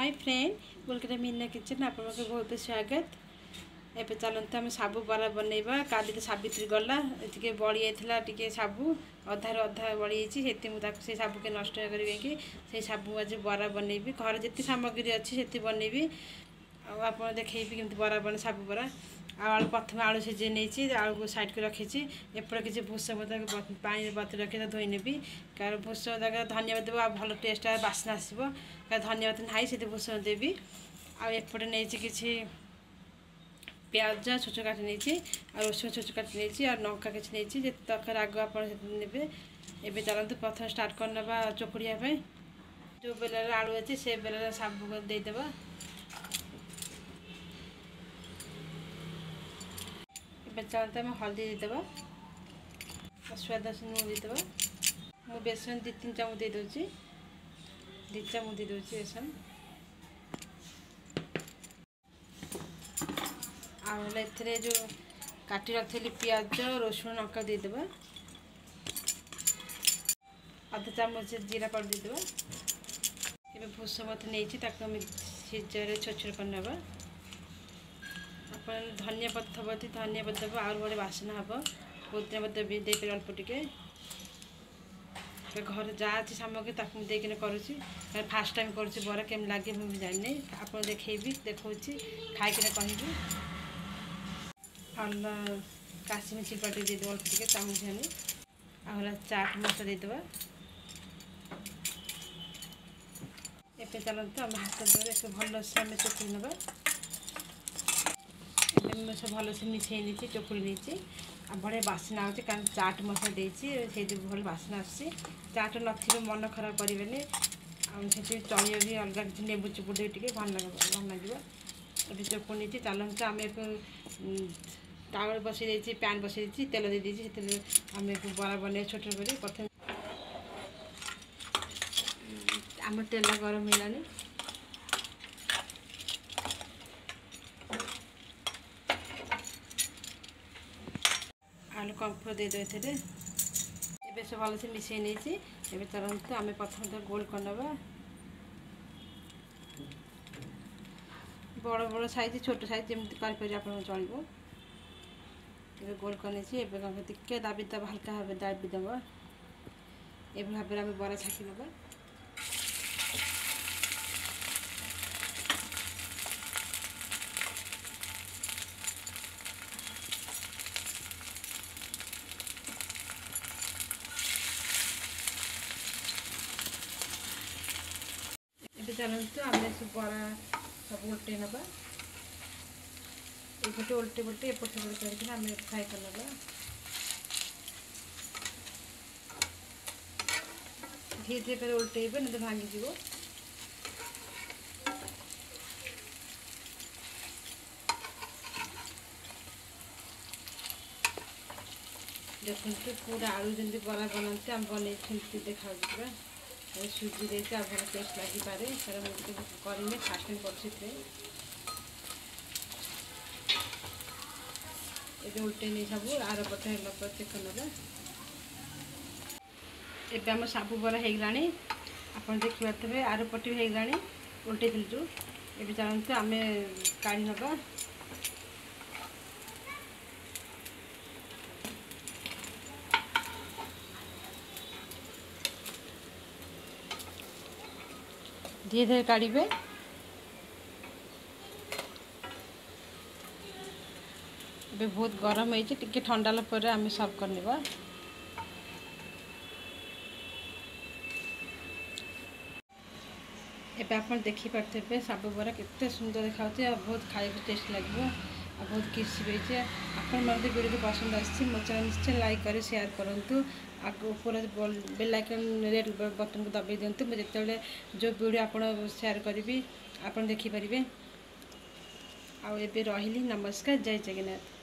Hi friend बोलकर Meena kitchen आप बहुत स्वागत। एबे चलते आम साबु बरा बनइबा। काली तो सावित्री गला टे बड़ी जाता टे साबु अधार अधा बड़ी से साबु के नष्ट करेंगे कि से साबु आज बरा बनइबी। घर जिते सामग्री अच्छी से बनइबी। आप देखी केमती बरा बने साबु बरा। आलू प्रथम आलू सीझे नहीं आलू को साइड को रखी एपटे किसी भूसंगा पानी बतुरी रखी धोई नेबी कारण भूसंगा धनिया देव भल टेस्ट बास्ना आसो धनिया ना से भूसंगा देवी आएपटे नहीं किसी प्याज छोट काटी नहीं रसुण छोट काटी नहीं और लंका किसी नहीं दरकार आग आप ने चलते प्रथम स्टार्ट करना चोकुड़िया जो बेलार आलू अच्छे से बेलार साबु देदेबा। चलते आम हल्दी देदेबा स्वाद लुण देदेबा। मु बेसन 2-3 चामच दे दूची 2 चामच दे दूची बेसन आए जो काटी रखी प्याज रसुण लंका देदेबा। आधा चामच जीरा पाउडर देदेबा। ये भूसंगा नहीं सीझे छोट छोट करना धनिया पत्र धनिया पत्र आउ बड़े बासना हम पुदीना पत्र भी देपर अल्प टिके घर जहाँ अच्छी सामग्री देकिन करुँची फास्ट टाइम करुँची बरा केम लगे मुझे जानी आप देखेबी देखी खाईकिना कहबी। काश्मीर चिलपाटी देदेव अल्प टिके चामच आने चाट मसला देदेबा। एपे चलते आम हाथ द्वारा भल से आम चोकुड़ी नवा सब भल से मिसई नहीं चोकुड़ी नहीं बढ़िया बास्ना आगे कारण चाट मसला देती भल बास्ना आसी चाट न मन खराब करेंगे से चलिए भी अलग किसी नेबू चुपुड़ दे भल लगे अभी चोकुड़ नहीं चलते आम तावड़ बसई पैन बसई तेल दे दी आम बरा बन छोट कर प्रथम आम तेल गरम है आलू कम्फर दे दे सब भल से मिसई नहीं चलते आम प्रथम तो गोल करना बड़ बड़ साइज छोट साइज जमी कर चलो गोल कर टे दाबी दबा हल्का भाव दाबी दबा ये भाव में आम बरा छाकी नवा। चलते आम सब बरा सब उल्टे नवा ये उल्टे उल्टे एपट सेपट करके आम फ्राए कर नवा। धीरे धीरे उल्टेबे नहीं भांगी जीव देखते पूरा आलू जमी बरा बनाते आम बन देखा सुजी देते भल टेस्ट लगिपे सर मुझे करेंगे फास्ट टाइम कर उल्टे नहीं सब आर पट है चेक ना एवं आम साबु बरा हो गला आप देखी पारे आर पट भी हो गला उल्टे जो ये चलते आम काढ़ी नवा। धीरे धीरे काढ़े बहुत गरम होती ठंडा पर आम सर्व करने एबे आप देखिपे साबु बरा केते सुंदर देखा बहुत खाइबा टेस्ट लगे बहुत क्रिस्पी होती आपण मैं वीडियो पसंद आसी मो चैनल निश्चय लाइक करें शेयर करूँ आग ऊपर बेल आइकन रेड बटन को दबाई दिंतु मुझे जो वीडियो आप शेयर करी आप देखिपारे। आउ ए रही नमस्कार जय जगन्नाथ।